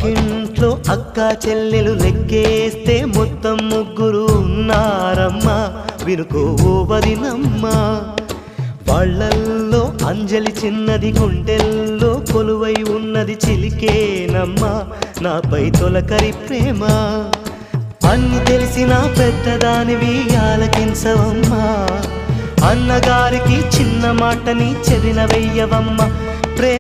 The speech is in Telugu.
పక్కింట్లో అక్క చెల్లెలు లెక్కేస్తే మొత్తం ముగ్గురు ఉన్నారమ్మా, వినుకో ఓ వదినమ్మా. వాళ్ళల్లో అంజలి చిన్నది, గుండెల్లో కొలువై ఉన్నది చిలికేనమ్మా, నాపై తొలకరి ప్రేమ. అన్ని తెలిసిన పెద్దదానివి ఆలకించవమ్మా, అన్నగారికి చిన్న మాటని చెవిన వెయ్యవమ్మ.